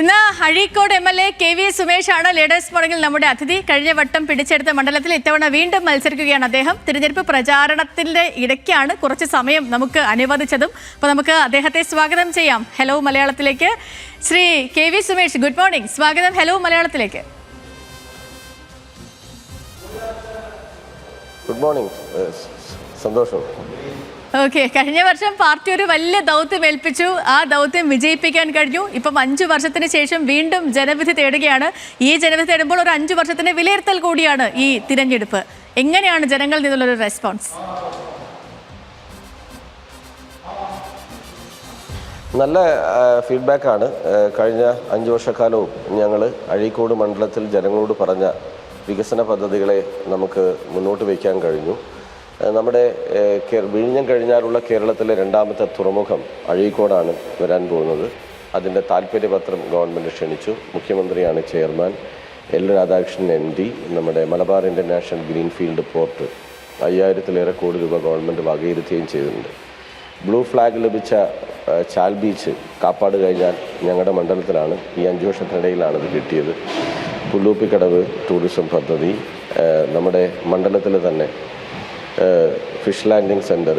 ഇന്ന് Azhikode MLA KV സുമേഷാണ് leaders ഫോറത്തിൽ നമ്മുടെ അതിഥി. കഴിഞ്ഞ വട്ടം പിടിച്ചെടുത്ത മണ്ഡലത്തിൽ ഇത്തവണ വീണ്ടും മത്സരിക്കുകയാണ് അദ്ദേഹം. തിരഞ്ഞെടുപ്പ് പ്രചാരണത്തിന്റെ ഇടയ്ക്കാണ് കുറച്ച് സമയം നമുക്ക് അനുവദിച്ചതും. അപ്പോൾ നമുക്ക് അദ്ദേഹത്തെ സ്വാഗതം ചെയ്യാം ഹലോ മലയാളത്തിലേക്ക്. Shri KV Sumesh, good morning, സ്വാഗതം ഹലോ മലയാളത്തിലേക്ക്. ഗുഡ് മോർണിംഗ്, സന്തോഷം. ഓക്കെ, കഴിഞ്ഞ വർഷം പാർട്ടി ഒരു വലിയ ദൗത്യം ഏൽപ്പിച്ചു, ആ ദൗത്യം വിജയിപ്പിക്കാൻ കഴിഞ്ഞു. ഇപ്പം 5 വർഷത്തിന് ശേഷം വീണ്ടും ജനവിധി തേടുകയാണ്. ഈ ജനവിധി തേടുമ്പോൾ ഒരു 5 വർഷത്തിന്റെ വിലയിരുത്തൽ കൂടിയാണ് ഈ തിരഞ്ഞെടുപ്പ്. എങ്ങനെയാണ് ജനങ്ങളിൽ നിന്നുള്ളൊരു റെസ്പോൺസ്? നല്ല ഫീഡ്ബാക്കാണ്. കഴിഞ്ഞ 5 വർഷക്കാലവും ഞങ്ങൾ അഴീക്കോട് മണ്ഡലത്തിൽ ജനങ്ങളോട് പറഞ്ഞ വികസന പദ്ധതികളെ നമുക്ക് മുന്നോട്ട് വയ്ക്കാൻ കഴിഞ്ഞു. നമ്മുടെ വിഴിഞ്ഞം കഴിഞ്ഞാലുള്ള കേരളത്തിലെ 2ാമത്തെ തുറമുഖം അഴീക്കോടാണ് വരാൻ പോകുന്നത്. അതിൻ്റെ താല്പര്യപത്രം ഗവൺമെൻറ് ക്ഷണിച്ചു. മുഖ്യമന്ത്രിയാണ് ചെയർമാൻ. എൽ രാധാകൃഷ്ണൻ MD നമ്മുടെ മലബാർ ഇൻ്റർനാഷണൽ ഗ്രീൻഫീൽഡ് പോർട്ട് 5000-ലേറെ കോടി രൂപ ഗവൺമെൻറ് വകയിരുത്തുകയും ചെയ്തിട്ടുണ്ട്. ബ്ലൂ ഫ്ലാഗ് ലഭിച്ച ചാൽ ബീച്ച് കാപ്പാട് കഴിഞ്ഞാൽ ഞങ്ങളുടെ മണ്ഡലത്തിലാണ്. ഈ 5 വർഷത്തിനിടയിലാണ് ഇത് കിട്ടിയത്. പുല്ലൂപ്പിക്കടവ് ടൂറിസം പദ്ധതി, നമ്മുടെ മണ്ഡലത്തിൽ തന്നെ ഫിഷ് ലാൻഡിംഗ് സെൻറ്റർ,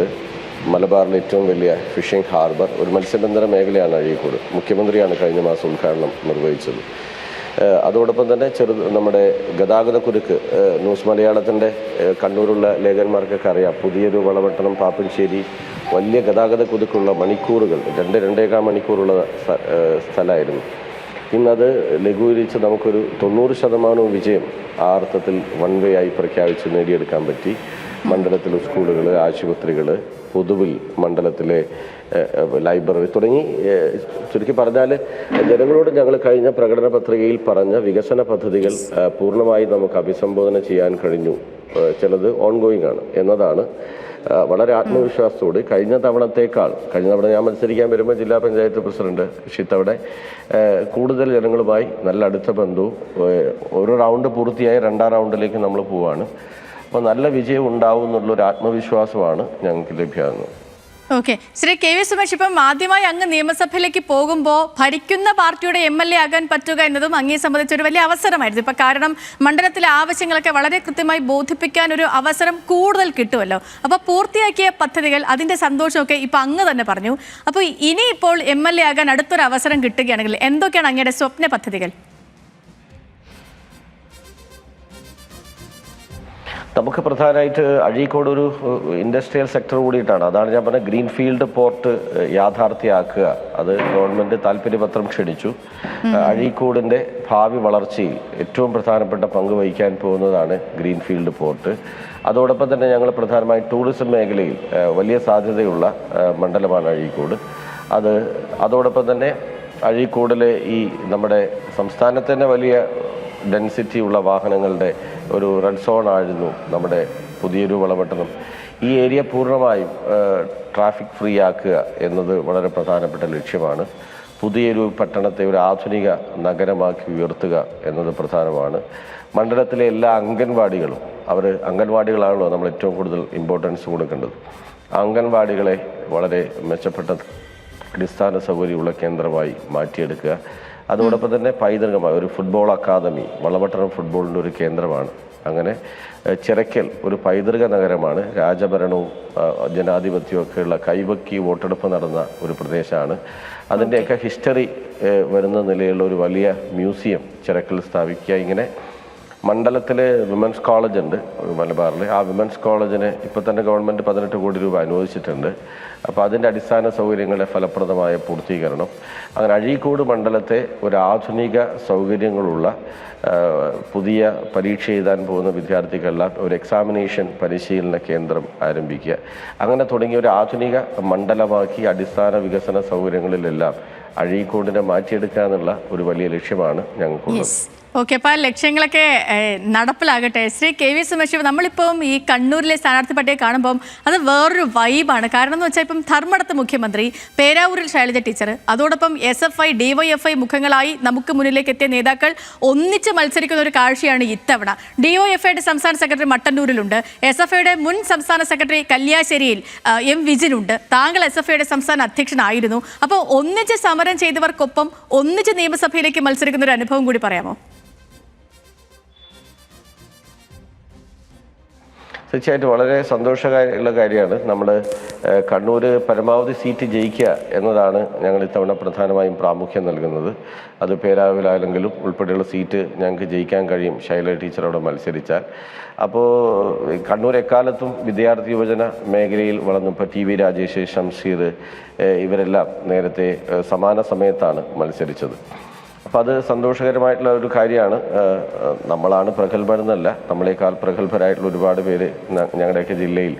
മലബാറിലെ ഏറ്റവും വലിയ ഫിഷിംഗ് ഹാർബർ, ഒരു മത്സ്യബന്ധന മേഖലയാണ് അഴീക്കോട്. മുഖ്യമന്ത്രിയാണ് കഴിഞ്ഞ മാസം ഉദ്ഘാടനം നിർവഹിച്ചത്. അതോടൊപ്പം തന്നെ നമ്മുടെ ഗതാഗതക്കുരുക്ക്, ന്യൂസ് മലയാളത്തിൻ്റെ കണ്ണൂരുള്ള ലേഖകന്മാർക്കൊക്കെ അറിയാം. പുതിയൊരു വളപട്ടണം പാപ്പിൻശ്ശേരി വലിയ ഗതാഗതക്കുരുക്കുള്ള മണിക്കൂറുകൾ 2-2.25 മണിക്കൂറുള്ള സ്ഥലമായിരുന്നു. ഇന്നത് ലഘൂകരിച്ച് നമുക്കൊരു 90% വിജയം ആ അർത്ഥത്തിൽ വൺ വേ ആയി പ്രഖ്യാപിച്ച് നേടിയെടുക്കാൻ പറ്റി. മണ്ഡലത്തിലെ സ്കൂളുകൾ, ആശുപത്രികൾ, പൊതുവിൽ മണ്ഡലത്തിലെ ലൈബ്രറി തുടങ്ങി, ചുരുക്കി പറഞ്ഞാൽ ജനങ്ങളോട് ഞങ്ങൾ കഴിഞ്ഞ പ്രകടന പത്രികയിൽ പറഞ്ഞ വികസന പദ്ധതികൾ പൂർണ്ണമായി നമുക്ക് അഭിസംബോധന ചെയ്യാൻ കഴിഞ്ഞു. ചിലത് ഓൺഗോയിങ് ആണ് എന്നതാണ് വളരെ ആത്മവിശ്വാസത്തോട്. കഴിഞ്ഞ തവണ ഞാൻ മത്സരിക്കാൻ വരുമ്പോൾ ജില്ലാ പഞ്ചായത്ത് പ്രസിഡന്റ് ഷിത്തവിടെ കൂടുതൽ ജനങ്ങളുമായി നല്ല അടുത്ത ബന്ധവും, ഒരു റൗണ്ട് പൂർത്തിയായി 2ാം റൗണ്ടിലേക്ക് നമ്മൾ പോവുകയാണ്. അപ്പോൾ നല്ല വിജയം ഉണ്ടാവും എന്നുള്ളൊരു ആത്മവിശ്വാസമാണ് ഞങ്ങൾക്ക് ലഭ്യമാകുന്നത്. ഓക്കെ, ശ്രീ KV സുമേഷ്, ഇപ്പം ആദ്യമായി അങ്ങ് നിയമസഭയിലേക്ക് പോകുമ്പോൾ ഭരിക്കുന്ന പാർട്ടിയുടെ MLA ആകാൻ പറ്റുക എന്നതും അങ്ങേ സംബന്ധിച്ചൊരു വലിയ അവസരമായിരുന്നു. ഇപ്പം കാരണം മണ്ഡലത്തിലെ ആവശ്യങ്ങളൊക്കെ വളരെ കൃത്യമായി ബോധിപ്പിക്കാൻ ഒരു അവസരം കൂടുതൽ കിട്ടുമല്ലോ. അപ്പോൾ പൂർത്തിയാക്കിയ പദ്ധതികൾ, അതിൻ്റെ സന്തോഷമൊക്കെ ഇപ്പം അങ്ങ് തന്നെ പറഞ്ഞു. അപ്പോൾ ഇനിയിപ്പോൾ MLA ആകാൻ അടുത്തൊരു അവസരം കിട്ടുകയാണെങ്കിൽ എന്തൊക്കെയാണ് അങ്ങയുടെ സ്വപ്ന പദ്ധതികൾ? നമുക്ക് പ്രധാനമായിട്ട് അഴീക്കോട് ഒരു ഇൻഡസ്ട്രിയൽ സെക്ടർ കൂടിയിട്ടാണ്. അതാണ് ഞാൻ പറഞ്ഞ ഗ്രീൻഫീൽഡ് പോർട്ട് യാഥാർത്ഥ്യമാക്കുക. അത് ഗവൺമെൻറ് താല്പര്യപത്രം ക്ഷണിച്ചു. അഴീക്കോടിൻ്റെ ഭാവി വളർച്ചയിൽ ഏറ്റവും പ്രധാനപ്പെട്ട പങ്ക് വഹിക്കാൻ പോകുന്നതാണ് ഗ്രീൻഫീൽഡ് പോർട്ട്. അതോടൊപ്പം തന്നെ ഞങ്ങൾ പ്രധാനമായും ടൂറിസം മേഖലയിൽ വലിയ സാധ്യതയുള്ള മണ്ഡലമാണ് അഴീക്കോട്. അതോടൊപ്പം തന്നെ അഴീക്കോടിലെ ഈ നമ്മുടെ സംസ്ഥാനത്തിന് വലിയ ഡെൻസിറ്റി ഉള്ള വാഹനങ്ങളുടെ ഒരു റെഡ് സോൺ ആയിരുന്നു നമ്മുടെ പുതിയൊരു വളപട്ടണം. ഈ ഏരിയ പൂർണ്ണമായും ട്രാഫിക് ഫ്രീ ആക്കുക എന്നത് വളരെ പ്രധാനപ്പെട്ട ലക്ഷ്യമാണ്. പുതിയൊരു പട്ടണത്തെ ഒരു ആധുനിക നഗരമാക്കി ഉയർത്തുക എന്നത് പ്രധാനമാണ്. മണ്ഡലത്തിലെ എല്ലാ അംഗൻവാടികളും, അംഗൻവാടികളാണല്ലോ നമ്മൾ ഏറ്റവും കൂടുതൽ ഇമ്പോർട്ടൻസ് കൊടുക്കേണ്ടത്. അംഗൻവാടികളെ വളരെ മെച്ചപ്പെട്ട അടിസ്ഥാന സൗകര്യമുള്ള കേന്ദ്രമായി മാറ്റിയെടുക്കുക. അതോടൊപ്പം തന്നെ പൈതൃകമായ ഒരു ഫുട്ബോൾ അക്കാദമി, വളപട്ടണം ഫുട്ബോളിൻ്റെ ഒരു കേന്ദ്രമാണ്. അങ്ങനെ ചിറക്കൽ ഒരു പൈതൃക നഗരമാണ്. രാജഭരണവും ജനാധിപത്യവും ഒക്കെയുള്ള കൈവക്കി വോട്ടെടുപ്പ് നടന്ന ഒരു പ്രദേശമാണ്. അതിൻ്റെയൊക്കെ ഹിസ്റ്ററി വരുന്ന നിലയിലുള്ള ഒരു വലിയ മ്യൂസിയം ചിറക്കൽ സ്ഥാപിക്കുക. ഇങ്ങനെ മണ്ഡലത്തിലെ വിമൻസ് കോളേജ് ഉണ്ട് മലബാറിൽ. ആ വിമൻസ് കോളേജിന് ഇപ്പോൾ തന്നെ ഗവൺമെൻറ് 18 കോടി രൂപ അനുവദിച്ചിട്ടുണ്ട്. അപ്പോൾ അതിൻ്റെ അടിസ്ഥാന സൗകര്യങ്ങളുടെ ഫലപ്രദമായ പൂർത്തീകരണം. അങ്ങനെ അഴീക്കോട് മണ്ഡലത്തെ ഒരു ആധുനിക സൗകര്യങ്ങളുള്ള, പുതിയ പരീക്ഷ എഴുതാൻ പോകുന്ന വിദ്യാർത്ഥികളെല്ലാം ഒരു എക്സാമിനേഷൻ പരിശീലന കേന്ദ്രം ആരംഭിക്കുക. അങ്ങനെ തുടങ്ങിയ ഒരു ആധുനിക മണ്ഡലമാക്കി അടിസ്ഥാന വികസന സൗകര്യങ്ങളിലെല്ലാം അഴീക്കോടിനെ മാറ്റിയെടുക്കുക എന്നുള്ള ഒരു വലിയ ലക്ഷ്യമാണ് ഞങ്ങൾക്കുള്ളത്. ഓക്കെ, അപ്പോൾ ആ ലക്ഷ്യങ്ങളൊക്കെ നടപ്പിലാകട്ടെ. ശ്രീ കെ വി സുമേഷ്, നമ്മളിപ്പം ഈ കണ്ണൂരിലെ സ്ഥാനാർത്ഥി പട്ടിക കാണുമ്പം അത് വേറൊരു വൈബാണ്. കാരണം എന്ന് വെച്ചാൽ ഇപ്പം ധർമ്മടത്ത് മുഖ്യമന്ത്രി, പേരാവൂരിൽ ശൈലജ ടീച്ചർ, അതോടൊപ്പം SFI DYFI മുഖങ്ങളായി നമുക്ക് മുന്നിലേക്ക് എത്തിയ നേതാക്കൾ ഒന്നിച്ച് മത്സരിക്കുന്ന ഒരു കാഴ്ചയാണ് ഇത്തവണ. DYFIയുടെ സംസ്ഥാന സെക്രട്ടറി മട്ടന്നൂരിലുണ്ട്, SFIയുടെ മുൻ സംസ്ഥാന സെക്രട്ടറി കല്യാശ്ശേരിയിൽ M വിജിനുണ്ട്, താങ്കൾ SFIയുടെ സംസ്ഥാന അധ്യക്ഷനായിരുന്നു. അപ്പോൾ ഒന്നിച്ച് സമരം ചെയ്തവർക്കൊപ്പം ഒന്നിച്ച് നിയമസഭയിലേക്ക് മത്സരിക്കുന്ന ഒരു അനുഭവം കൂടി പറയാമോ? തീർച്ചയായിട്ടും വളരെ സന്തോഷകരമുള്ള കാര്യമാണ്. നമ്മൾ കണ്ണൂർ പരമാവധി സീറ്റ് ജയിക്കുക എന്നതാണ് ഞങ്ങൾ ഇത്തവണ പ്രധാനമായും പ്രാമുഖ്യം നൽകുന്നത്. അത് പേരാവിലാണെങ്കിലും ഉൾപ്പെടെയുള്ള സീറ്റ് ഞങ്ങൾക്ക് ജയിക്കാൻ കഴിയും ശൈലജ ടീച്ചറോട് മത്സരിച്ചാൽ. അപ്പോൾ കണ്ണൂർ എക്കാലത്തും വിദ്യാർത്ഥി യുവജന മേഖലയിൽ വളർന്നു. ഇപ്പോൾ TV രാജേഷ്, ഷംഷീർ ഇവരെല്ലാം നേരത്തെ സമാന സമയത്താണ് മത്സരിച്ചത്. അപ്പം അത് സന്തോഷകരമായിട്ടുള്ള ഒരു കാര്യമാണ്. നമ്മളാണ് പ്രഗത്ഭരെന്നല്ല, നമ്മളെക്കാൾ പ്രഗത്ഭരായിട്ടുള്ള ഒരുപാട് പേര് ഞങ്ങളുടെയൊക്കെ ജില്ലയിൽ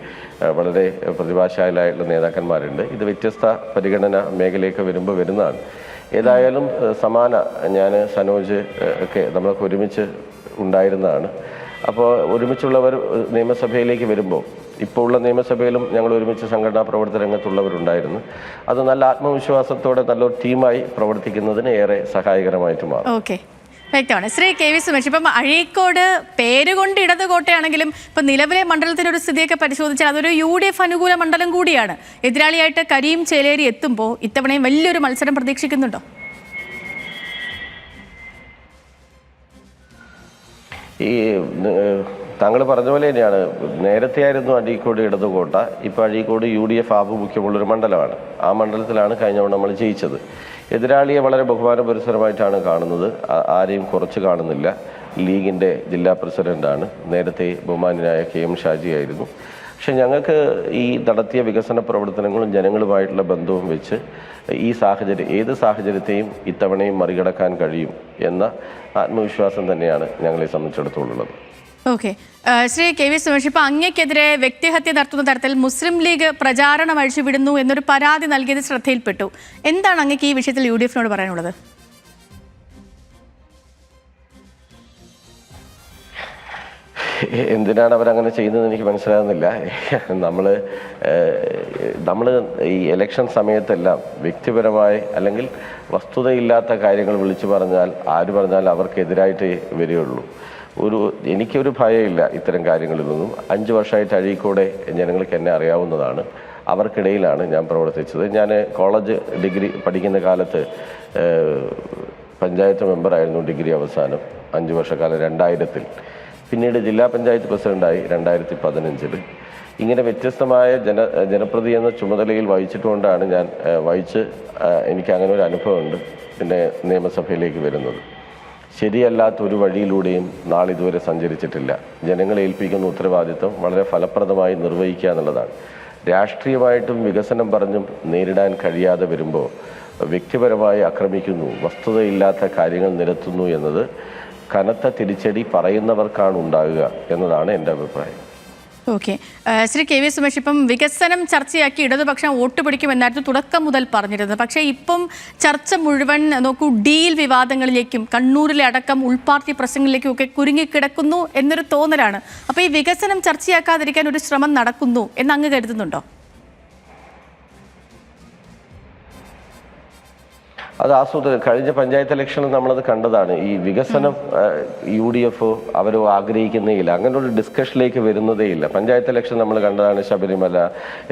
വളരെ പ്രതിഭാശാലികളായിട്ടുള്ള നേതാക്കന്മാരുണ്ട്. ഇത് വ്യത്യസ്ത പരിഗണന മേഖലയൊക്കെ വരുമ്പോൾ വരുന്നതാണ്. ഏതായാലും സമാന ഞാൻ സനോജ് ഒക്കെ നമ്മളൊക്കെ ഒരുമിച്ച് ഉണ്ടായിരുന്നതാണ്. അപ്പോൾ ഒരുമിച്ചുള്ളവർ നിയമസഭയിലേക്ക് വരുമ്പോൾ, ഇപ്പോൾ ഉള്ള നിയമസഭയിലും ഞങ്ങൾ ഒരുമിച്ച് സംഘടനാ പ്രവർത്തന രംഗത്തുള്ളവരുണ്ടായിരുന്നു. അത് നല്ല ആത്മവിശ്വാസത്തോടെ നല്ലൊരു ടീമായി പ്രവർത്തിക്കുന്നതിന് ഏറെ സഹായകരമായിട്ട് മാറും. ഓക്കെ, വ്യക്തമാണ്. ശ്രീ കെ വി സുമേഷ്, ഇപ്പം അഴീക്കോട് പേരുകൊണ്ട് ഇടത് കോട്ടയാണെങ്കിലും ഇപ്പം നിലവിലെ മണ്ഡലത്തിൻ്റെ ഒരു സ്ഥിതിയൊക്കെ പരിശോധിച്ചാൽ അതൊരു UDF അനുകൂല മണ്ഡലം കൂടിയാണ്. എതിരാളിയായിട്ട് കരീം ചേലേരി എത്തുമ്പോൾ ഇത്തവണയും വലിയൊരു മത്സരം പ്രതീക്ഷിക്കുന്നുണ്ടോ? ഈ താങ്കൾ പറഞ്ഞ പോലെ തന്നെയാണ്. നേരത്തെ ആയിരുന്നു അഴീക്കോട് ഇടതുകോട്ട, ഇപ്പോൾ അഴീക്കോട് UDF ആഭിമുഖ്യമുള്ളൊരു മണ്ഡലമാണ്. ആ മണ്ഡലത്തിലാണ് കഴിഞ്ഞ തവണ നമ്മൾ ജയിച്ചത്. എതിരാളിയെ വളരെ ബഹുമാനപുരസരമായിട്ടാണ് കാണുന്നത്, ആരെയും കുറച്ച് കാണുന്നില്ല. ലീഗിൻ്റെ ജില്ലാ പ്രസിഡൻ്റാണ്, നേരത്തെ ബഹുമാനായ KM ഷാജി ആയിരുന്നു. പക്ഷെ ഞങ്ങൾക്ക് ഈ നടത്തിയ വികസന പ്രവർത്തനങ്ങളും ജനങ്ങളുമായിട്ടുള്ള ബന്ധവും വെച്ച് ഈ സാഹചര്യം, ഏത് സാഹചര്യത്തെയും ഇത്തവണയും മറികടക്കാൻ കഴിയും എന്ന ആത്മവിശ്വാസം തന്നെയാണ് ഞങ്ങളെ സംബന്ധിച്ചിടത്തോളം. Okay, Shri K V Sumesh, ഇപ്പോൾ അങ്ങയ്ക്കെതിരെ വ്യക്തിഹത്യ നടത്തുന്ന തരത്തിൽ മുസ്ലിം ലീഗ് പ്രചാരണം അഴിച്ചുവിടുന്നു എന്നൊരു പരാതി നൽകിയത് ശ്രദ്ധയിൽപ്പെട്ടു. എന്താണ് അങ്ങയ്ക്ക് ഈ വിഷയത്തിൽ UDF-നോട് പറയാനുള്ളത്? എന്തിനാണ് അവരങ്ങനെ ചെയ്യുന്നതെന്ന് എനിക്ക് മനസ്സിലാകുന്നില്ല. നമ്മൾ ഈ ഇലക്ഷൻ സമയത്തെല്ലാം വ്യക്തിപരമായി അല്ലെങ്കിൽ വസ്തുതയില്ലാത്ത കാര്യങ്ങൾ വിളിച്ചു പറഞ്ഞാൽ ആര് പറഞ്ഞാൽ അവർക്കെതിരായിട്ട് വരികയുള്ളൂ. എനിക്കൊരു ഭയമില്ല ഇത്തരം കാര്യങ്ങളിലൊന്നും. 5 വർഷമായിട്ട് അഴീക്കോടെ ജനങ്ങൾക്ക് എന്നെ അറിയാവുന്നതാണ്. അവർക്കിടയിലാണ് ഞാൻ പ്രവർത്തിച്ചത്. ഞാൻ കോളേജ് ഡിഗ്രി പഠിക്കുന്ന കാലത്ത് പഞ്ചായത്ത് മെമ്പറായിരുന്നു ഡിഗ്രി അവസാനം 5 വർഷക്കാലം 2000-ൽ. പിന്നീട് ജില്ലാ പഞ്ചായത്ത് പ്രസിഡൻ്റായി 2015-ൽ. ഇങ്ങനെ വ്യത്യസ്തമായ ജനപ്രതി എന്ന ചുമതലയിൽ വഹിച്ചിട്ടുകൊണ്ടാണ് ഞാൻ എനിക്ക് അങ്ങനെ ഒരു അനുഭവമുണ്ട് പിന്നെ നിയമസഭയിലേക്ക് വരുന്നത്. ശരിയല്ലാത്ത ഒരു വഴിയിലൂടെയും നാളിതുവരെ സഞ്ചരിച്ചിട്ടില്ല. ജനങ്ങളെ ഏൽപ്പിക്കുന്ന ഉത്തരവാദിത്വം വളരെ ഫലപ്രദമായി നിർവഹിക്കുക എന്നുള്ളതാണ്. രാഷ്ട്രീയമായിട്ടും വികസനം പറഞ്ഞും നേരിടാൻ കഴിയാതെ വരുമ്പോൾ വ്യക്തിപരമായി ആക്രമിക്കുന്നു, വസ്തുതയില്ലാത്ത കാര്യങ്ങൾ നിരത്തുന്നു എന്നത് കനത്ത തിരിച്ചടി പറയുന്നവർക്കാണ് ഉണ്ടാകുക എന്നതാണ് എൻ്റെ അഭിപ്രായം. Okay, Shri K V Sumesh, ഇപ്പം വികസനം ചർച്ചയാക്കി ഇടതുപക്ഷം വോട്ട് പിടിക്കുമെന്നായിരുന്നു തുടക്കം മുതൽ പറഞ്ഞിരുന്നത്. പക്ഷേ ഇപ്പം ചർച്ച മുഴുവൻ നോക്കൂ ഡീൽ വിവാദങ്ങളിലേക്കും കണ്ണൂരിലെ അടക്കം ഉൾപാർട്ടി പ്രശ്നങ്ങളിലേക്കും ഒക്കെ കുരുങ്ങിക്കിടക്കുന്നു എന്നൊരു തോന്നലാണ്. അപ്പോൾ ഈ വികസനം ചർച്ചയാക്കാതിരിക്കാൻ ഒരു ശ്രമം നടക്കുന്നു എന്ന് അങ്ങ് കരുതുന്നുണ്ടോ? അത് കഴിഞ്ഞ പഞ്ചായത്ത് ഇലക്ഷനിൽ നമ്മളത് കണ്ടതാണ്. ഈ വികസനം UDF അവർ ആഗ്രഹിക്കുന്നേയില്ല, അങ്ങനെ ഒരു ഡിസ്കഷനിലേക്ക് വരുന്നതേയില്ല. പഞ്ചായത്ത് ഇലക്ഷൻ നമ്മൾ കണ്ടതാണ്. ശബരിമല,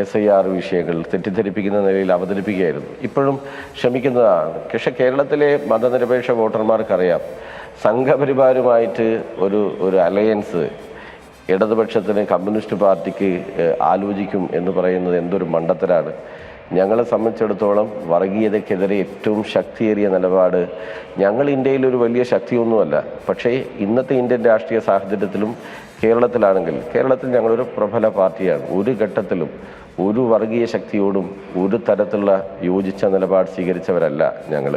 SIR വിഷയങ്ങൾ തെറ്റിദ്ധരിപ്പിക്കുന്ന നിലയിൽ അവതരിപ്പിക്കുകയായിരുന്നു. ഇപ്പോഴും ക്ഷമിക്കുന്നതാണ്. പക്ഷേ കേരളത്തിലെ മതനിരപേക്ഷ വോട്ടർമാർക്കറിയാം സംഘപരിവാരുമായിട്ട് ഒരു അലയൻസ് ഇടതുപക്ഷത്തിന് കമ്മ്യൂണിസ്റ്റ് പാർട്ടിക്ക് ആലോചിക്കും എന്ന് പറയുന്നത് എന്തൊരു മണ്ടത്തരാണ്. ഞങ്ങളെ സംബന്ധിച്ചിടത്തോളം വർഗീയതയ്ക്കെതിരെ ഏറ്റവും ശക്തിയേറിയ നിലപാട് ഞങ്ങൾ ഇന്ത്യയിൽ ഒരു വലിയ ശക്തിയൊന്നുമല്ല. പക്ഷേ ഇന്നത്തെ ഇന്ത്യൻ രാഷ്ട്രീയ സാഹചര്യത്തിലും കേരളത്തിൽ ഞങ്ങളൊരു പ്രബല പാർട്ടിയാണ്. ഒരു ഘട്ടത്തിലും ഒരു വർഗീയ ശക്തിയോടും ഒരു തരത്തിലുള്ള യോജിച്ച നിലപാട് സ്വീകരിച്ചവരല്ല ഞങ്ങൾ.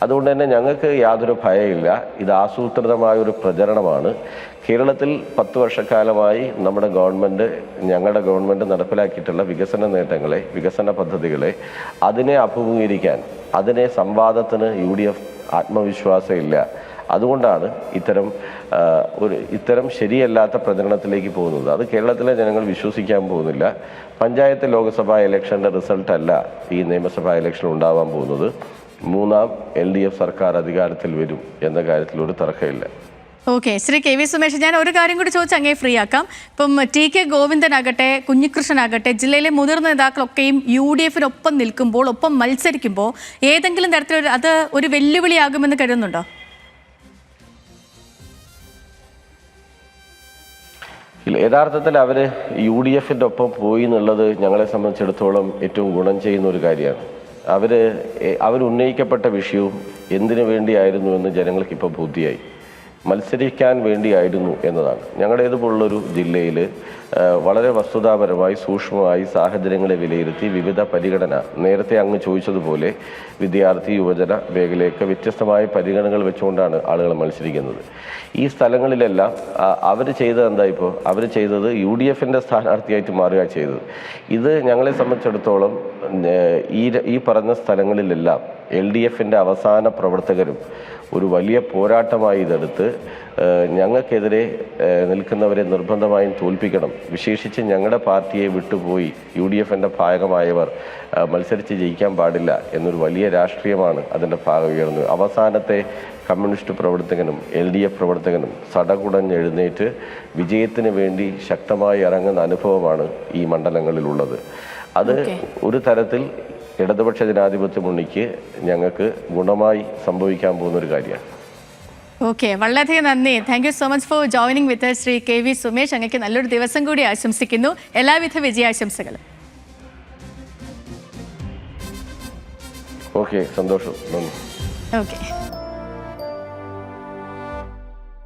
അതുകൊണ്ട് തന്നെ ഞങ്ങൾക്ക് യാതൊരു ഭയമില്ല. ഇത് ആസൂത്രിതമായ ഒരു പ്രചരണമാണ്. കേരളത്തിൽ 10 വർഷക്കാലമായി ഞങ്ങളുടെ ഗവൺമെൻറ് നടപ്പിലാക്കിയിട്ടുള്ള വികസന നേട്ടങ്ങളെ, വികസന പദ്ധതികളെ അതിനെ അഭിമുഖീകരിക്കാൻ, അതിനെ സംവാദത്തിന് UDF ആത്മവിശ്വാസം ഇല്ല. അതുകൊണ്ടാണ് ഇത്തരം ശരിയല്ലാത്ത പ്രചരണത്തിലേക്ക് പോകുന്നത്. അത് കേരളത്തിലെ ജനങ്ങൾ വിശ്വസിക്കാൻ പോകുന്നില്ല. പഞ്ചായത്ത് ലോക്സഭാ ഇലക്ഷൻ്റെ റിസൾട്ട് അല്ല ഈ നിയമസഭാ ഇലക്ഷൻ ഉണ്ടാവാൻ പോകുന്നത്. മൂന്നാം LDF സർക്കാർ അധികാരത്തിൽ വരും എന്ന കാര്യത്തിൽ ഒരു തർക്കമില്ല. Okay, Shri K V Sumesh, ഞാൻ ഒരു കാര്യം കൂടി ചോദിച്ച് അങ്ങേ ഫ്രീ ആക്കാം. ഇപ്പം TK ഗോവിന്ദനാകട്ടെ, കുഞ്ഞികൃഷ്ണനാകട്ടെ, ജില്ലയിലെ മുതിർന്ന നേതാക്കളൊക്കെയും UDF-നൊപ്പം നിൽക്കുമ്പോൾ, ഒപ്പം മത്സരിക്കുമ്പോൾ ഏതെങ്കിലും തരത്തിലൊരു അത് ഒരു വെല്ലുവിളിയാകുമെന്ന് കരുതുന്നുണ്ടോ? യഥാർത്ഥത്തിൽ അവർ UDF-ൻ്റെ ഒപ്പം പോയി എന്നുള്ളത് ഞങ്ങളെ സംബന്ധിച്ചിടത്തോളം ഏറ്റവും ഗുണം ചെയ്യുന്ന ഒരു കാര്യമാണ്. അവരുന്നയിക്കപ്പെട്ട വിഷയവും എന്തിനു വേണ്ടിയായിരുന്നു എന്ന് ജനങ്ങൾക്ക് ഇപ്പോൾ ബോധ്യമായി. മത്സരിക്കാൻ വേണ്ടിയായിരുന്നു എന്നതാണ്. ഞങ്ങളുടേതുപോലുള്ളൊരു ജില്ലയിൽ വളരെ വസ്തുതാപരമായി സൂക്ഷ്മമായി സാഹചര്യങ്ങളെ വിലയിരുത്തി വിവിധ പരിഗണന, നേരത്തെ അങ്ങ് ചോദിച്ചതുപോലെ വിദ്യാർത്ഥി യുവജന മേഖലയൊക്കെ വ്യത്യസ്തമായ പരിഗണനകൾ വെച്ചുകൊണ്ടാണ് ആളുകൾ മത്സരിക്കുന്നത്. ഈ സ്ഥലങ്ങളിലെല്ലാം അവർ ചെയ്തത് എന്താ? ഇപ്പോൾ അവർ ചെയ്തത് UDF-ൻ്റെ സ്ഥാനാർത്ഥിയായിട്ട് മാറുക ചെയ്തത്. ഇത് ഞങ്ങളെ സംബന്ധിച്ചിടത്തോളം ഈ പറഞ്ഞ സ്ഥലങ്ങളിലെല്ലാം LDF-ൻ്റെ അവസാന പ്രവർത്തകരും ഒരു വലിയ പോരാട്ടമായി ഇതെടുത്ത് ഞങ്ങൾക്കെതിരെ നിൽക്കുന്നവരെ നിർബന്ധമായും തോൽപ്പിക്കണം, വിശേഷിച്ച് ഞങ്ങളുടെ പാർട്ടിയെ വിട്ടുപോയി UDF-ൻ്റെ ഭാഗമായവർ മത്സരിച്ച് ജയിക്കാൻ പാടില്ല എന്നൊരു വലിയ രാഷ്ട്രീയമാണ് അതിൻ്റെ ഭാഗം ഉയർന്നത്. അവസാനത്തെ കമ്മ്യൂണിസ്റ്റ് പ്രവർത്തകനും LDF പ്രവർത്തകനും സടകുടഞ്ഞെഴുന്നേറ്റ് വിജയത്തിന് വേണ്ടി ശക്തമായി ഇറങ്ങുന്ന അനുഭവമാണ് ഈ മണ്ഡലങ്ങളിലുള്ളത്. അത് ഒരു തരത്തിൽ ഇടതുപക്ഷ ജനാധിപത്യ മുന്നണിക്ക് ഞങ്ങൾക്ക് ഗുണമായി സംഭവിക്കാൻ പോകുന്ന ഒരു കാര്യമാണ്. ഓക്കെ, വളരെയധികം നന്ദി. Thank you so much for joining with Shri K V Sumesh. അങ്ങേക്ക് നല്ലൊരു ദിവസം കൂടി ആശംസിക്കുന്നു. എല്ലാവിധ വിജയാശംസകളും. ഓക്കെ, സന്തോഷം, നന്ദി. ഓക്കെ.